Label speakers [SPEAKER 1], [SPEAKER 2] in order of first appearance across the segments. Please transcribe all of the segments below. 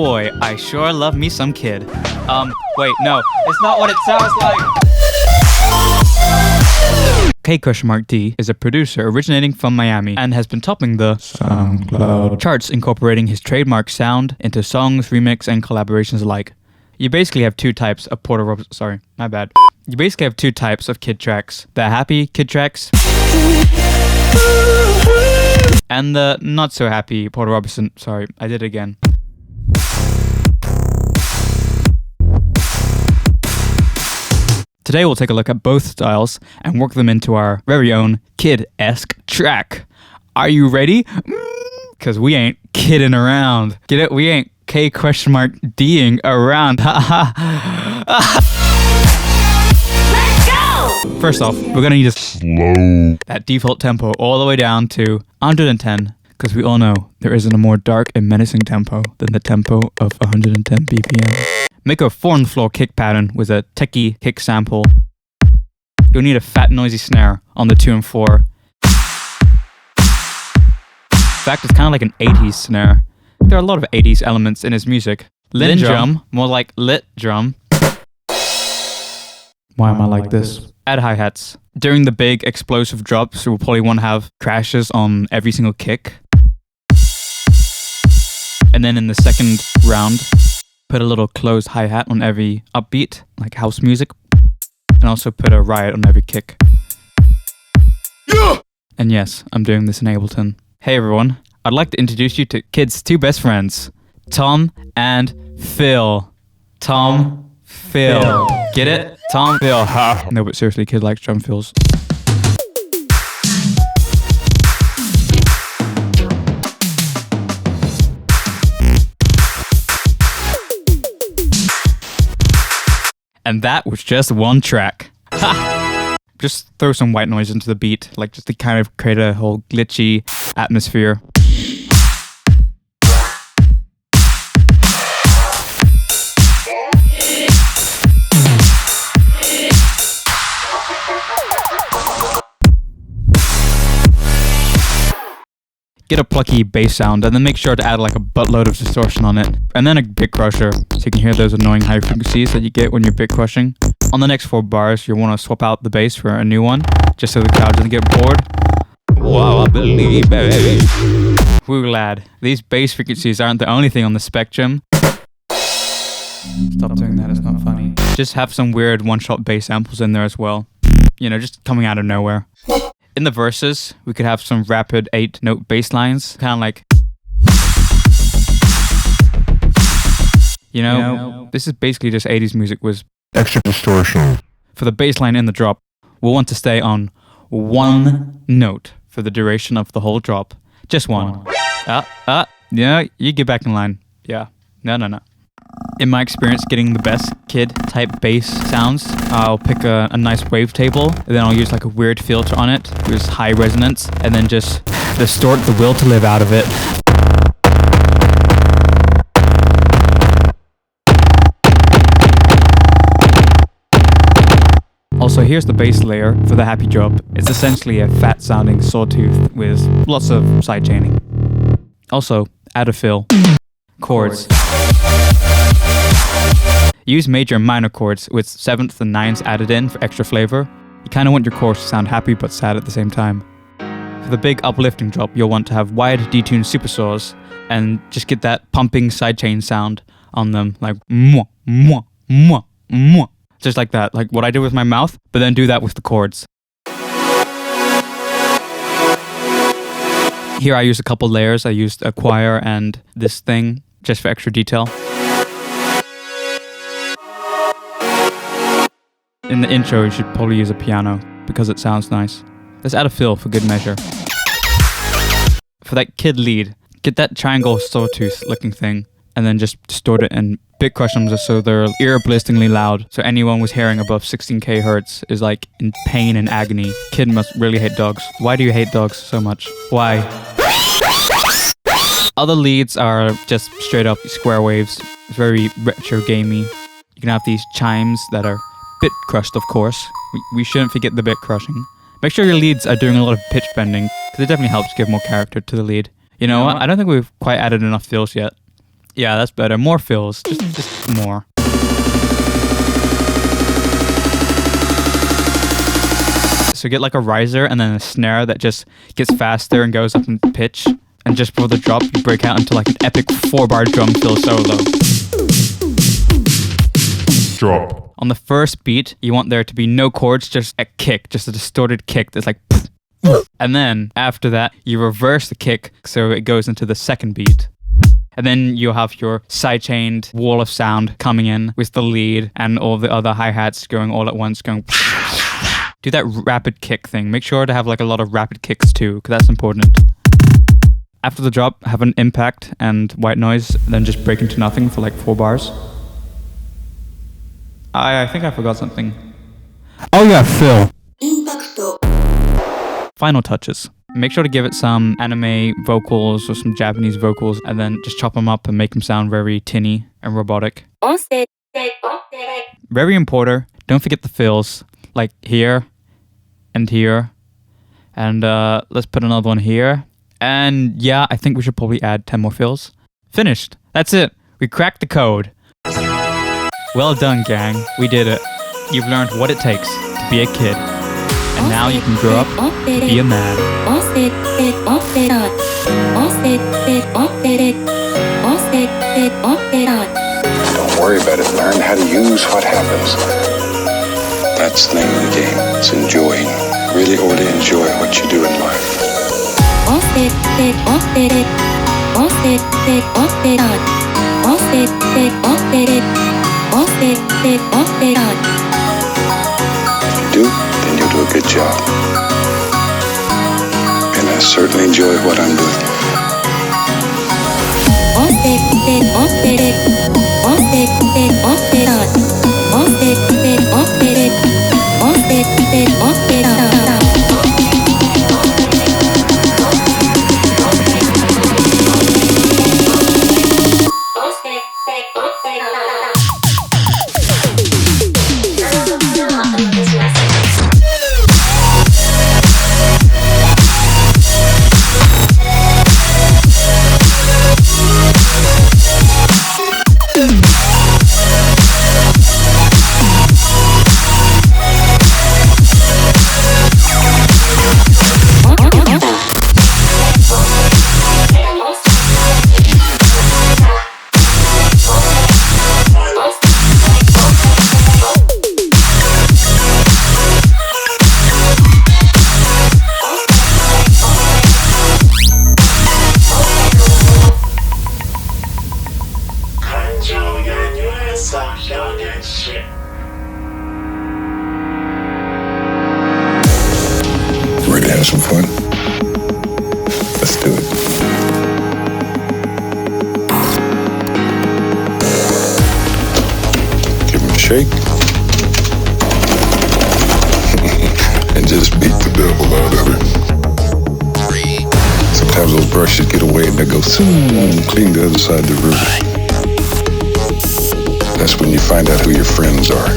[SPEAKER 1] boy, I sure love me some Kid. Wait, no, it's not what it sounds like. K_D is a producer originating from Miami and has been topping the SoundCloud charts, incorporating his trademark sound into songs, remix, and collaborations alike. You basically have two types of You basically have two types of Kid tracks. The happy Kid tracks and the not so happy Porter Robinson. Sorry, I did it again. Today we'll take a look at both styles and work them into our very own Kid-esque track. Are you ready? Cause we ain't kidding around. Get it? We ain't K_D'ing around. Let's go! First off, we're gonna need to slow that default tempo all the way down to 110. Because we all know there isn't a more dark and menacing tempo than the tempo of 110 BPM. Make a 4-on-the-floor kick pattern with a techie kick sample. You'll need a fat noisy snare on the 2 and 4. In fact, it's kind of like an 80s snare. There are a lot of 80s elements in his music. Lin drum, more like lit drum. Why am I like this? Add hi-hats. During the big explosive drops, we'll probably want to have crashes on every single kick. And then in the second round, put a little closed hi-hat on every upbeat, like house music. And also put a riot on every kick. Yeah! And yes, I'm doing this in Ableton. Hey everyone, I'd like to introduce you to Kid's two best friends, Tom and Phil. Tom, Phil. Get it? Tom, Phil. No, but seriously, Kid likes drum fills. And that was just one track. Ha! Just throw some white noise into the beat, like just to kind of create a whole glitchy atmosphere. Get a plucky bass sound and then make sure to add like a buttload of distortion on it. And then a bit crusher so you can hear those annoying high frequencies that you get when you're bit crushing. On the next 4 bars, you'll want to swap out the bass for a new one, just so the crowd doesn't get bored. Whoa, I believe it. Woo lad, these bass frequencies aren't the only thing on the spectrum. Stop doing that, it's not funny. Just have some weird one-shot bass samples in there as well. You know, just coming out of nowhere. In the verses, we could have some rapid 8-note bass lines, kind of like, you know, this is basically just 80s music with extra distortion. For the bass line in the drop, we'll want to stay on one note for the duration of the whole drop. Just one. Yeah, you get back in line. Yeah, no. In my experience getting the best Kid-type bass sounds, I'll pick a nice wavetable, and then I'll use like a weird filter on it with high resonance, and then just distort the will to live out of it. Also, here's the bass layer for the happy drop. It's essentially a fat-sounding sawtooth with lots of sidechaining. Also, add a fill. Chords. Use major and minor chords with 7th and 9th added in for extra flavor. You kind of want your chords to sound happy but sad at the same time. For the big uplifting drop, you'll want to have wide detuned supersaws and just get that pumping sidechain sound on them, like mwah, mwah, mwah, mwah. Just like that, like what I did with my mouth, but then do that with the chords. Here I used a couple layers. I used a choir and this thing just for extra detail. In the intro, you should probably use a piano because it sounds nice. Let's add a fill for good measure. For that Kid lead, get that triangle sawtooth looking thing and then just distort it and bit crush them just so they're ear-blisteringly loud. So anyone who's hearing above 16k hertz is like in pain and agony. Kid must really hate dogs. Why do you hate dogs so much? Why? Other leads are just straight up square waves. It's very retro gamey. You can have these chimes that are bit crushed, of course. We shouldn't forget the bit crushing. Make sure your leads are doing a lot of pitch bending, because it definitely helps give more character to the lead. You know what? I don't think we've quite added enough fills yet. Yeah, that's better. More fills. Just more. So get like a riser and then a snare that just gets faster and goes up in pitch. And just before the drop, you break out into like an epic 4-bar drum fill solo.
[SPEAKER 2] Drop.
[SPEAKER 1] On the first beat, you want there to be no chords, just a kick, just a distorted kick that's like... And then after that, you reverse the kick so it goes into the second beat. And then you'll have your sidechained wall of sound coming in with the lead and all the other hi-hats going all at once, going... Do that rapid kick thing. Make sure to have like a lot of rapid kicks too, because that's important. After the drop, have an impact and white noise, then just break into nothing for like 4 bars. I think I forgot something. Oh yeah, fill. Final touches. Make sure to give it some anime vocals or some Japanese vocals, and then just chop them up and make them sound very tinny and robotic. Very important. Don't forget the fills, like here and here. And let's put another one here. And yeah, I think we should probably add 10 more fills. Finished. That's it. We cracked the code. Well done, gang. We did it. You've learned what it takes to be a kid. And now you can grow up and be a man.
[SPEAKER 3] Don't worry about it. Learn how to use what happens. That's the name of the game. It's enjoying. Really ought to enjoy what you do in life. If you do, then you'll do a good job. And I certainly enjoy what I'm doing. Ready to have some fun? Let's do it. Give him a shake. And just beat the devil out of it. Sometimes those brushes get away and they go and clean the other side of the room. That's when you find out who your friends are.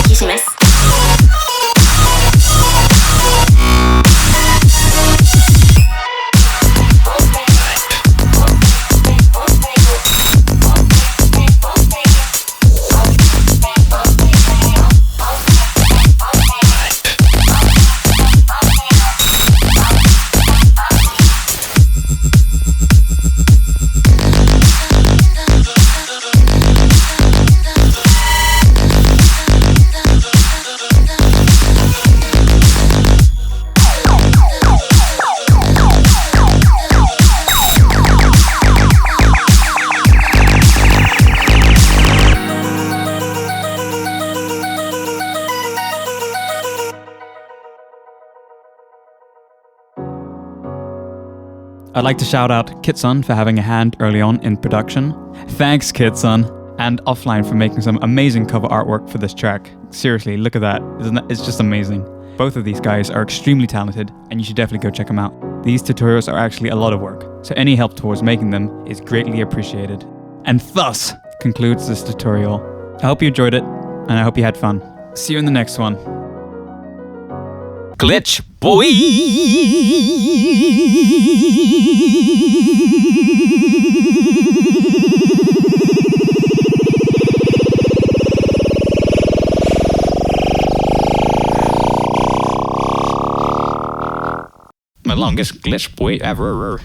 [SPEAKER 2] きします。
[SPEAKER 1] I'd like to shout out Kitson for having a hand early on in production. Thanks, Kitson. And Offline for making some amazing cover artwork for this track. Seriously, look at that. It's just amazing. Both of these guys are extremely talented, and you should definitely go check them out. These tutorials are actually a lot of work, so any help towards making them is greatly appreciated. And thus concludes this tutorial. I hope you enjoyed it, and I hope you had fun. See you in the next one. Glitch boy! My longest glitch boy ever.